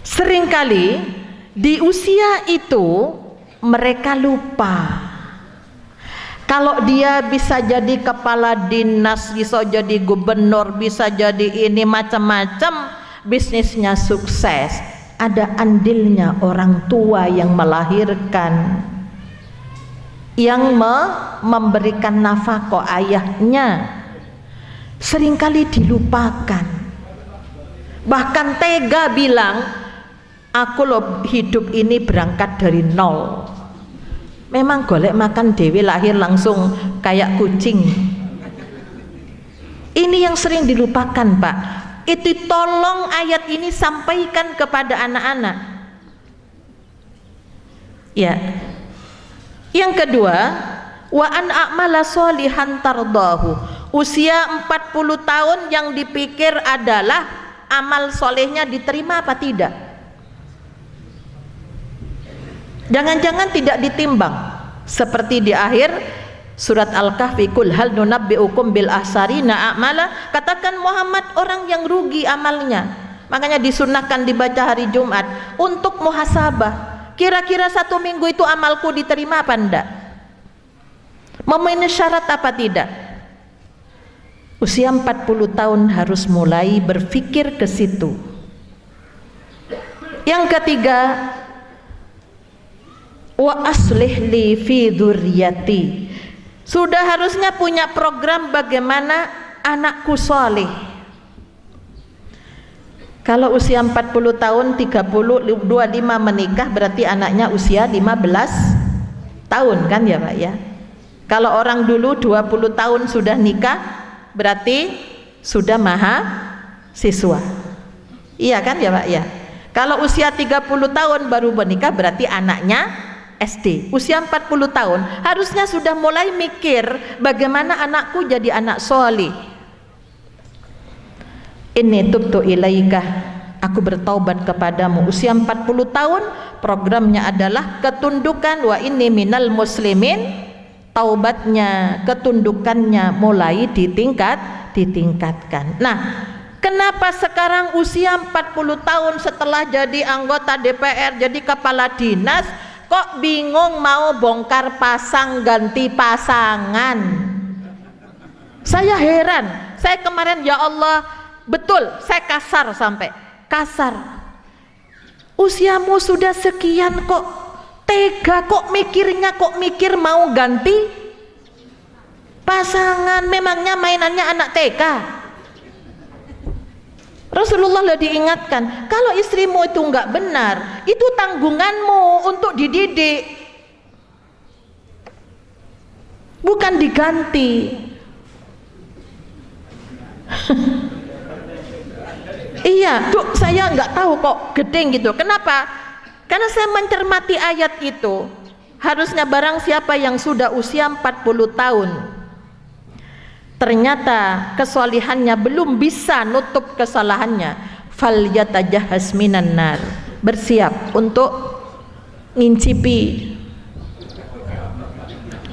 Speaker 2: Seringkali di usia itu mereka lupa kalau dia bisa jadi kepala dinas, bisa jadi gubernur, bisa jadi ini macam-macam, bisnisnya sukses, ada andilnya orang tua yang melahirkan, yang memberikan nafkah ayahnya, seringkali dilupakan. Bahkan tega bilang, aku loh hidup ini berangkat dari nol. Memang golek makan dewi, lahir langsung kayak kucing. Ini yang sering dilupakan, Pak. Itu tolong ayat ini sampaikan kepada anak-anak. Ya. Yang kedua, wa an a'mala sholihan tardahu. Usia 40 tahun yang dipikir adalah amal solehnya diterima apa tidak. Jangan-jangan tidak ditimbang, seperti di akhir surat Al-Kahfi, kul hal nunabbi'ukum bil ahsarina a'mala, katakan Muhammad orang yang rugi amalnya. Makanya disunahkan dibaca hari Jumat untuk muhasabah, kira-kira 1 minggu itu amalku diterima apa enggak, memenuhi syarat apa tidak. Usia 40 tahun harus mulai berpikir ke situ. Yang ketiga, wa aslih li fi dzurriyyati, sudah harusnya punya program bagaimana anakku soleh. Kalau usia 40 tahun 25 menikah, berarti anaknya usia 15 tahun kan ya Pak ya. Kalau orang dulu 20 tahun sudah nikah, berarti sudah mahasiswa, iya kan ya Pak ya. Kalau usia 30 tahun baru menikah, berarti anaknya SD. Usia 40 tahun harusnya sudah mulai mikir bagaimana anakku jadi anak soleh. Inni tubtu ilaika, aku bertaubat kepadamu. Usia 40 tahun programnya adalah ketundukan, wa inni minal muslimin, taubatnya, ketundukannya mulai ditingkatkan. Nah, kenapa sekarang usia 40 tahun setelah jadi anggota DPR, jadi kepala dinas, kok bingung mau bongkar pasang ganti pasangan? Saya heran. Saya kemarin, ya Allah, betul, saya kasar, sampai kasar. Usiamu sudah sekian kok tega, kok mikir mau ganti pasangan. Memangnya mainannya anak TK? Rasulullah lah diingatkan, kalau istrimu itu enggak benar, itu tanggunganmu untuk dididik, bukan diganti. Iya, Duk, saya enggak tahu kok gedeng gitu. Kenapa? Karena saya mencermati ayat itu. Harusnya barang siapa yang sudah usia 40 tahun ternyata kesolihannya belum bisa nutup kesalahannya, falyatajahhas minan nar, bersiap untuk ngincipi,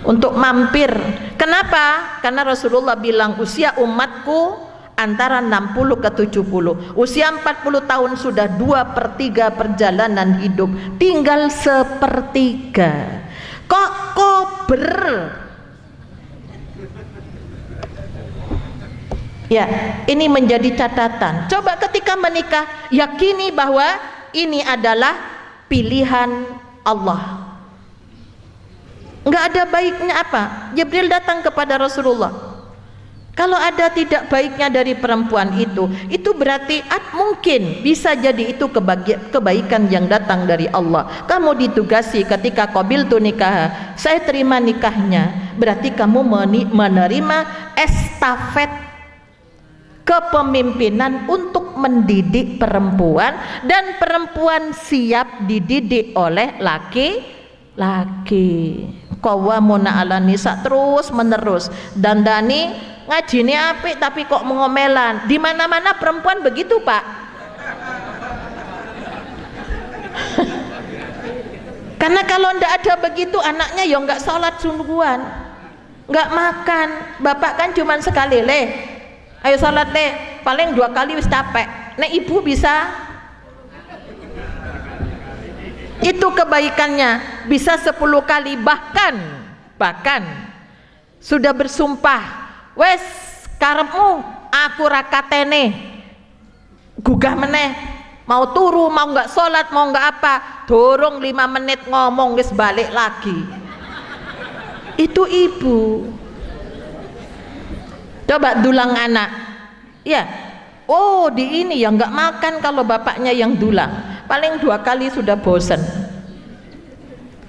Speaker 2: untuk mampir. Kenapa? Karena Rasulullah bilang usia umatku antara 60 ke 70. Usia 40 tahun sudah 2/3 perjalanan hidup, tinggal 1/3. Kok kober? Ya, ini menjadi catatan. Coba ketika menikah, yakini bahwa ini adalah pilihan Allah. Enggak ada baiknya apa? Jibril datang kepada Rasulullah. Kalau ada tidak baiknya dari perempuan itu berarti mungkin bisa jadi itu kebaikan yang datang dari Allah. Kamu ditugasi ketika qabiltu nikah, saya terima nikahnya, berarti kamu menerima estafet kepemimpinan untuk mendidik perempuan, dan perempuan siap dididik oleh laki-laki. Qawwamuna 'alan nisa, terus menerus. Dandani ngajine apik tapi kok mengomelan. Di mana-mana perempuan begitu, Pak. Karena kalau ndak ada begitu, anaknya ya nggak sholat sungguhan, nggak makan. Bapak kan cuman sekali, ayo sholat paling 2 kali wis capek. Nek ibu bisa, itu kebaikannya bisa 10 kali, bahkan sudah bersumpah, wes karepmu aku rakatene gugah meneh, mau turu, mau nggak sholat, mau nggak apa, dorong 5 menit ngomong wis balik lagi. Itu ibu. Coba dulang anak, ya, oh di ini ya nggak makan kalau bapaknya yang dulang, paling 2 kali sudah bosan.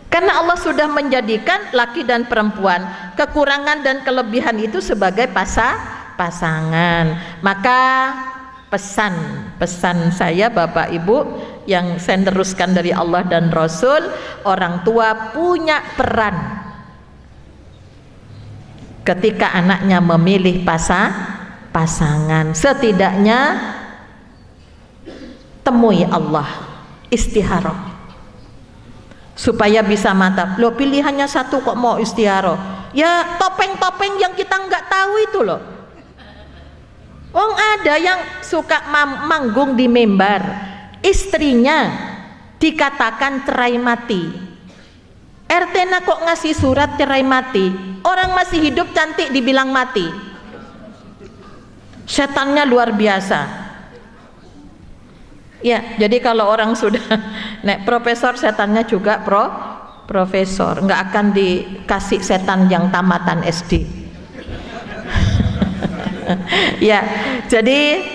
Speaker 2: Karena Allah sudah menjadikan laki dan perempuan, kekurangan dan kelebihan itu sebagai pasangan. Maka pesan saya Bapak Ibu yang saya teruskan dari Allah dan Rasul, orang tua punya peran ketika anaknya memilih pasangan. Setidaknya temui Allah, istikharah, supaya bisa mantap. Loh, pilihannya satu kok mau istikharah? Ya topeng-topeng yang kita nggak tahu itu loh. Ada yang suka manggung di mimbar, istrinya dikatakan cerai mati. RT-na kok ngasih surat cerai mati, orang masih hidup cantik dibilang mati. Setannya luar biasa. Ya, jadi kalau orang sudah nek profesor, setannya juga profesor, nggak akan dikasih setan yang tamatan SD. Ya, jadi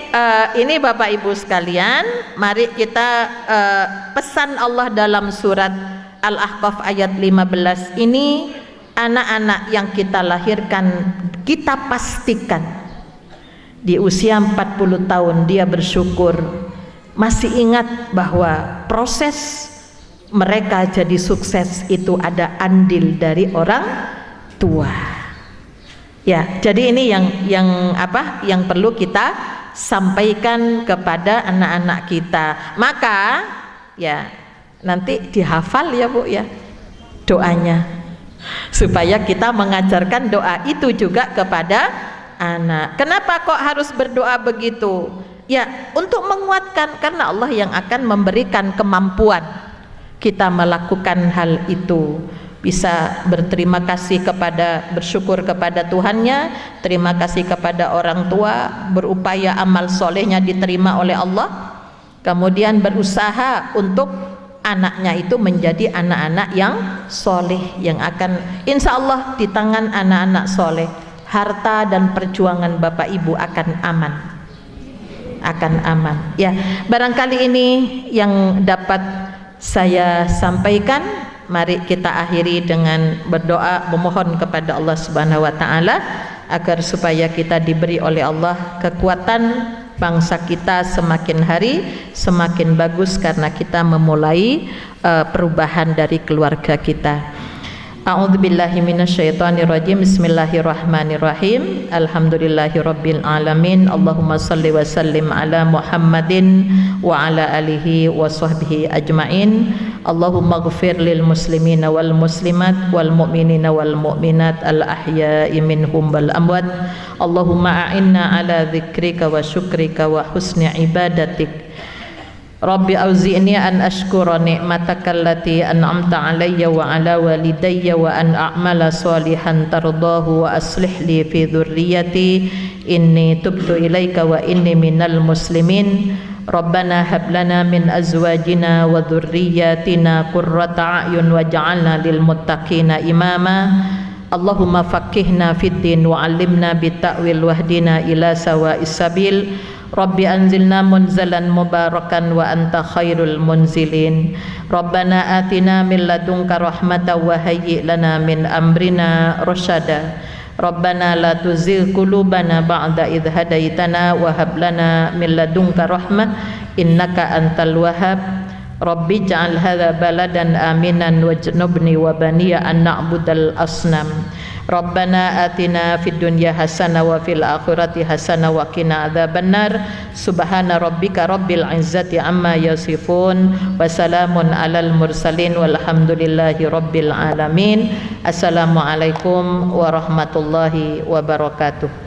Speaker 2: ini Bapak Ibu sekalian, mari kita pesan Allah dalam surat Al-Ahqaf ayat 15 ini, anak-anak yang kita lahirkan, kita pastikan di usia 40 tahun dia bersyukur, masih ingat bahwa proses mereka jadi sukses itu ada andil dari orang tua. Ya, jadi ini yang perlu kita sampaikan kepada anak-anak kita. Maka ya nanti dihafal ya Bu ya doanya, supaya kita mengajarkan doa itu juga kepada anak. Kenapa kok harus berdoa begitu? Ya, untuk menguatkan, karena Allah yang akan memberikan kemampuan kita melakukan hal itu. Bisa berterima kasih bersyukur kepada Tuhannya, terima kasih kepada orang tua, berupaya amal solehnya diterima oleh Allah, kemudian berusaha untuk anaknya itu menjadi anak-anak yang soleh, yang akan insya Allah di tangan anak-anak soleh, harta dan perjuangan Bapak Ibu akan aman. Ya, barangkali ini yang dapat saya sampaikan. Mari kita akhiri dengan berdoa, memohon kepada Allah Subhanahu wa taala agar supaya kita diberi oleh Allah kekuatan, bangsa kita semakin hari semakin bagus karena kita memulai perubahan dari keluarga kita. A'udzubillahi minasyaitonirrajim. Bismillahirrahmanirrahim. Alhamdulillahirabbil alamin. Allahumma shalli wa sallim ala Muhammadin wa ala alihi wa sahbihi ajmain. Allahumma ighfir lil muslimina wal muslimat wal mu'minina wal mu'minat al ahya'i minhum wal amwat. Allahumma a'inna ala dzikrika wa syukrika wa husni ibadatik. Rabbi auzi'ni an ashkura ni'mataka allati an'amta alayya wa ala walidayya wa an a'mala salihan tardahu wa aslih li fi dhurriyyati inni tubtu ilaika wa inni minal muslimin. Rabbana hab lana min azwajina wa dhurriyyatina qurrata a'yun waj'alna lil muttaqina imama. Allahumma faqqihna fid din wa 'allimna bit ta'wil wahdina ila sawa'is sabil. Rabbi anzilna munzalan mubarakan wa anta khairul munzilin. Rabbana atina min ladunka rahmatan wa hayyi' lana min amrina rasyada. Rabbana la tuzigh qulubana ba'da idh hadaitana wa hab lana min ladunka rahmah innaka antal wahhab. Rabbi ja'al hadza baladan aminan wajnubni wa baniya an na'budal asnam. Rabbana atina fid dunya hasanah wa fil akhirati hasanah wa qina adzabannar. Subhana rabbika rabbil izzati amma yasifun wa salamun alal mursalin walhamdulillahi rabbil alamin. Assalamualaikum warahmatullahi wabarakatuh.